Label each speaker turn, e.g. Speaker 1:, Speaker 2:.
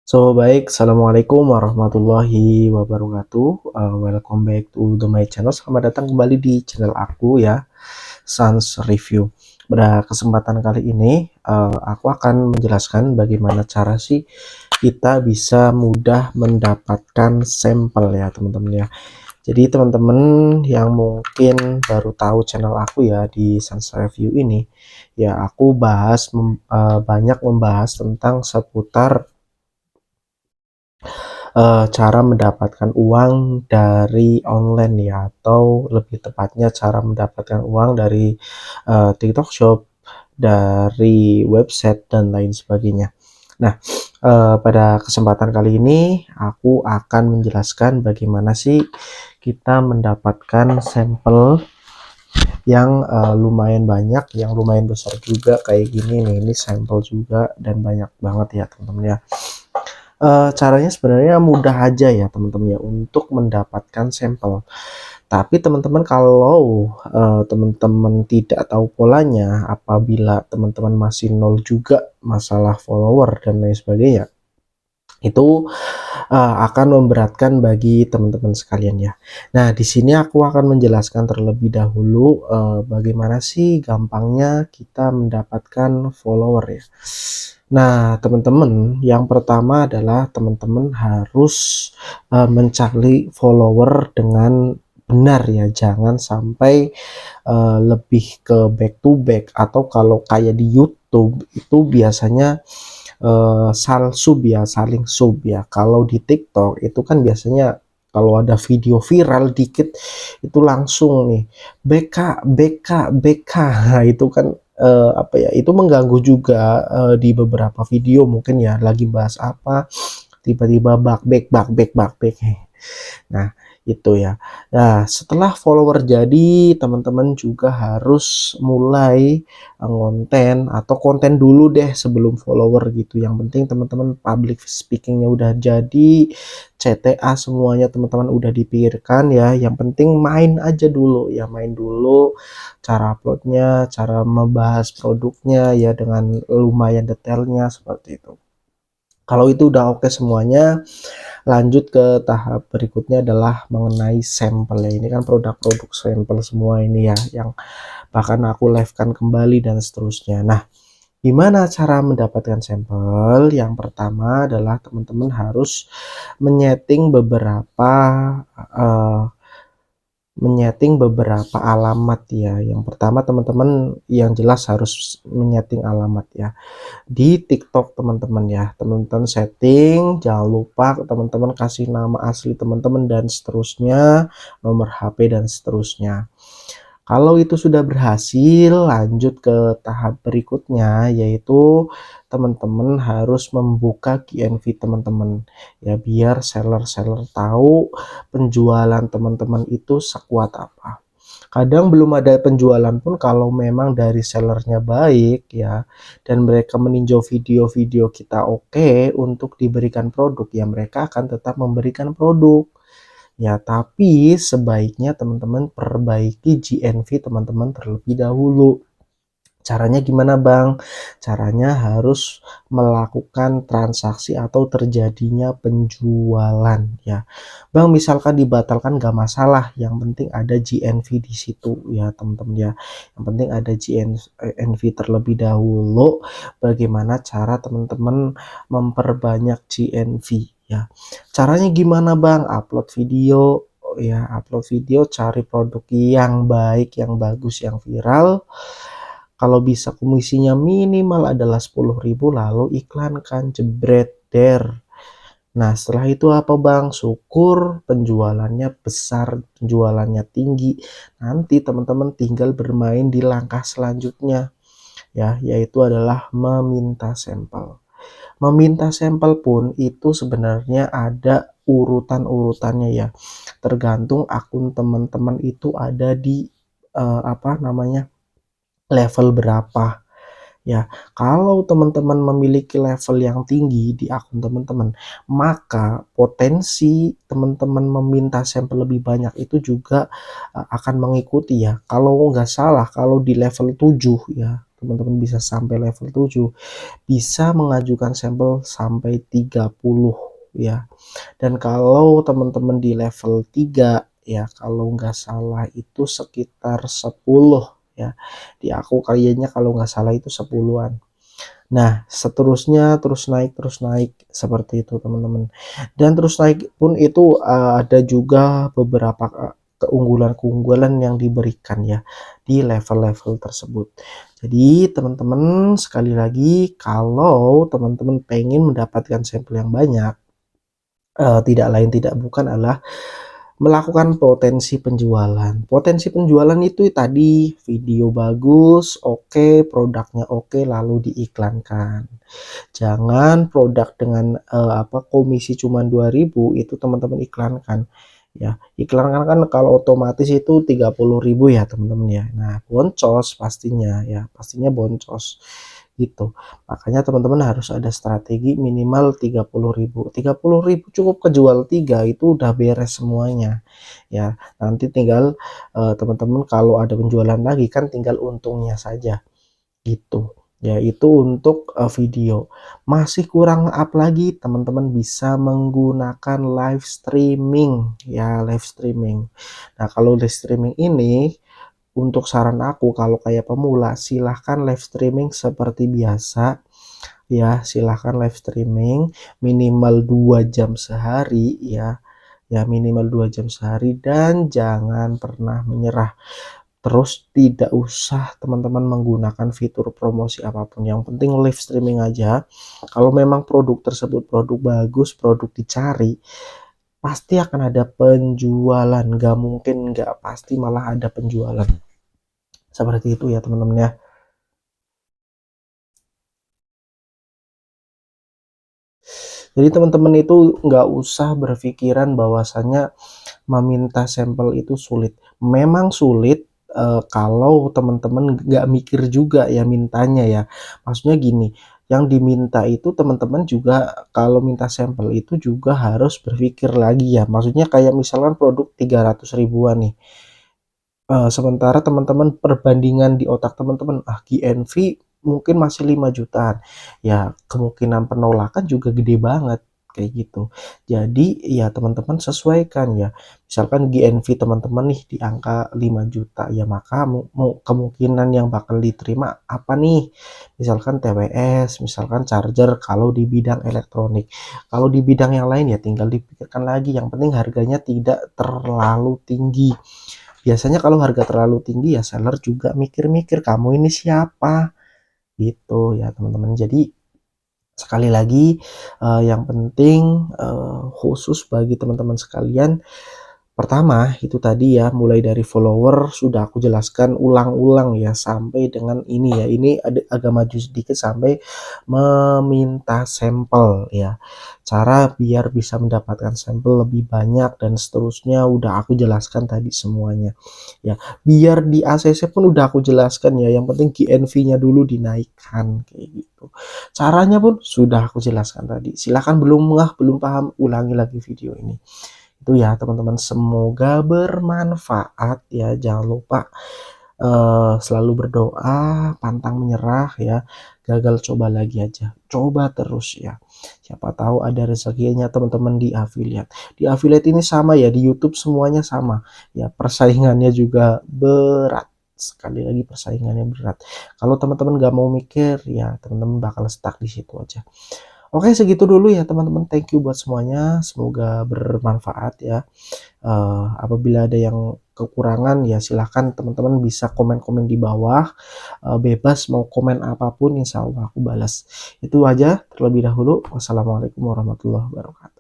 Speaker 1: Baik, Assalamualaikum warahmatullahi wabarakatuh. Welcome back to my channel. Selamat datang kembali di channel aku ya, Sans Review. Pada kesempatan kali ini, aku akan menjelaskan bagaimana cara sih kita bisa mudah mendapatkan sampel ya, teman-teman ya. Jadi teman-teman yang mungkin baru tahu channel aku ya di Sans Review ini, ya aku banyak membahas tentang seputar cara mendapatkan uang dari online ya, atau lebih tepatnya cara mendapatkan uang dari TikTok Shop, dari website dan lain sebagainya. Nah, pada kesempatan kali ini aku akan menjelaskan bagaimana sih kita mendapatkan sampel yang lumayan banyak, yang lumayan besar juga kayak gini nih. Ini sampel juga dan banyak banget ya, teman-teman ya. Caranya sebenarnya mudah aja ya teman-teman ya untuk mendapatkan sampel. Tapi teman-teman kalau teman-teman tidak tahu polanya, apabila teman-teman masih nol juga masalah follower dan lain sebagainya, itu akan memberatkan bagi teman-teman sekalian ya. Nah, di sini aku akan menjelaskan terlebih dahulu bagaimana sih gampangnya kita mendapatkan follower ya. Nah, teman-teman, yang pertama adalah teman-teman harus mencari follower dengan benar ya, jangan sampai lebih ke back to back, atau kalau kayak di YouTube itu biasanya sub ya, saling sub ya. Kalau di TikTok itu kan biasanya kalau ada video viral dikit itu langsung nih BK BK BK. Nah, itu kan apa ya, itu mengganggu juga di beberapa video mungkin ya, lagi bahas apa tiba-tiba back back. Nah, itu ya. Nah, setelah follower jadi, teman-teman juga harus mulai ngonten atau konten dulu deh sebelum follower gitu. Yang penting teman-teman public speakingnya udah jadi, CTA semuanya teman-teman udah dipikirkan ya. Yang penting main aja dulu ya, main dulu cara uploadnya, cara membahas produknya ya dengan lumayan detailnya seperti itu. Kalau itu udah oke semuanya, lanjut ke tahap berikutnya adalah mengenai sampel ya. Ini kan produk-produk sampel semua ini ya, yang bahkan aku live kan kembali dan seterusnya. Nah, gimana cara mendapatkan sampel? Yang pertama adalah teman-teman harus menyeting beberapa uh, alamat ya. Yang pertama teman-teman yang jelas harus menyeting alamat ya di TikTok teman-teman ya. Teman-teman setting, jangan lupa teman-teman kasih nama asli teman-teman dan seterusnya, nomor HP dan seterusnya. Kalau itu sudah berhasil, lanjut ke tahap berikutnya, yaitu teman-teman harus membuka GNV teman-teman ya, biar seller-seller tahu penjualan teman-teman itu sekuat apa. Kadang belum ada penjualan pun kalau memang dari sellernya baik ya, dan mereka meninjau video-video kita oke untuk diberikan produk, ya mereka akan tetap memberikan produk. Ya, tapi sebaiknya teman-teman perbaiki GNV teman-teman terlebih dahulu. Caranya gimana Bang? Caranya harus melakukan transaksi atau terjadinya penjualan ya. Bang, misalkan dibatalkan gak masalah, yang penting ada GNV di situ ya teman-teman ya. Yang penting ada GNV terlebih dahulu. Bagaimana cara teman-teman memperbanyak GNV ya. Caranya gimana Bang? Upload video ya, upload video, cari produk yang baik, yang bagus, yang viral. Kalau bisa komisinya minimal adalah 10.000, lalu iklankan, jebret der. Nah, setelah itu apa Bang? Syukur penjualannya besar, penjualannya tinggi. Nanti teman-teman tinggal bermain di langkah selanjutnya ya, yaitu adalah meminta sampel. Meminta sampel pun itu sebenarnya ada urutan-urutannya ya. Tergantung akun teman-teman itu ada di apa namanya? Level berapa ya. Kalau teman-teman memiliki level yang tinggi di akun teman-teman, maka potensi teman-teman meminta sampel lebih banyak itu juga akan mengikuti ya. Kalau nggak salah, kalau di level 7 ya, teman-teman bisa sampai level 7, bisa mengajukan sampel sampai 30 ya. Dan kalau teman-teman di level 3 ya, kalau nggak salah itu sekitar 10 ya. Di aku kayaknya kalau nggak salah itu 10-an. Nah, seterusnya terus naik seperti itu, teman-teman. Dan terus naik pun itu ada juga beberapa keunggulan-keunggulan yang diberikan ya di level-level tersebut. Jadi, teman-teman sekali lagi kalau teman-teman pengen mendapatkan sampel yang banyak, tidak lain tidak bukan adalah melakukan potensi penjualan. Potensi penjualan itu tadi video bagus, oke, produknya oke, lalu diiklankan. Jangan produk dengan komisi cuma 2.000 itu teman-teman iklankan. Ya, iklankan kan kalau otomatis itu 30.000 ya teman-teman ya. Nah, boncos pastinya ya, pastinya boncos gitu. Makanya teman-teman harus ada strategi minimal 30.000. 30.000 cukup kejual 3 itu udah beres semuanya. Ya, nanti tinggal teman-teman kalau ada penjualan lagi kan tinggal untungnya saja gitu. Ya, itu untuk video. Masih kurang up lagi, teman-teman bisa menggunakan live streaming ya, live streaming. Nah, kalau live streaming ini untuk saran aku kalau kayak pemula silahkan live streaming seperti biasa ya, silahkan live streaming minimal 2 jam sehari ya. Ya, minimal 2 jam sehari dan jangan pernah menyerah. Terus tidak usah teman-teman menggunakan fitur promosi apapun, yang penting live streaming aja. Kalau memang produk tersebut produk bagus, produk dicari, pasti akan ada penjualan, nggak mungkin nggak, pasti malah ada penjualan. Seperti itu ya teman-teman ya. Jadi teman-teman itu nggak usah berpikiran bahwasanya meminta sampel itu sulit. Memang sulit kalau teman-teman nggak mikir juga ya mintanya ya. Maksudnya gini, yang diminta itu teman-teman juga kalau minta sampel itu juga harus berpikir lagi ya. Maksudnya kayak misalkan produk 300 ribuan nih. Sementara teman-teman perbandingan di otak teman-teman, GNV mungkin masih 5 jutaan. Ya kemungkinan penolakan juga gede banget, kayak gitu. Jadi ya teman-teman sesuaikan ya. Misalkan GNV teman-teman nih di angka 5 juta, ya maka kemungkinan yang bakal diterima apa nih? Misalkan TWS, misalkan charger kalau di bidang elektronik. Kalau di bidang yang lain ya tinggal dipikirkan lagi, yang penting harganya tidak terlalu tinggi. Biasanya kalau harga terlalu tinggi ya seller juga mikir-mikir kamu ini siapa gitu ya teman-teman. Jadi sekali lagi yang penting khusus bagi teman-teman sekalian, pertama itu tadi ya, mulai dari follower sudah aku jelaskan ulang-ulang ya sampai dengan ini ya. Ini agak maju sedikit sampai meminta sampel ya. Cara biar bisa mendapatkan sampel lebih banyak dan seterusnya udah aku jelaskan tadi semuanya. Ya, biar di ACC pun udah aku jelaskan ya. Yang penting GNV-nya dulu dinaikkan kayak gitu. Caranya pun sudah aku jelaskan tadi. Silahkan belum paham, ulangi lagi video ini. Itu ya teman-teman, semoga bermanfaat ya. Jangan lupa selalu berdoa, pantang menyerah ya. Gagal coba lagi aja, coba terus ya. Siapa tahu ada rezekinya teman-teman di affiliate. Di affiliate ini sama ya, di YouTube semuanya sama ya, persaingannya juga berat. Sekali lagi persaingannya berat. Kalau teman-teman gak mau mikir ya teman-teman bakal stuck di situ aja. Oke, segitu dulu ya teman-teman. Thank you buat semuanya. Semoga bermanfaat ya. Apabila ada yang kekurangan ya silahkan teman-teman bisa komen-komen di bawah. Bebas mau komen apapun, insya Allah aku balas. Itu aja terlebih dahulu. Wassalamualaikum warahmatullahi wabarakatuh.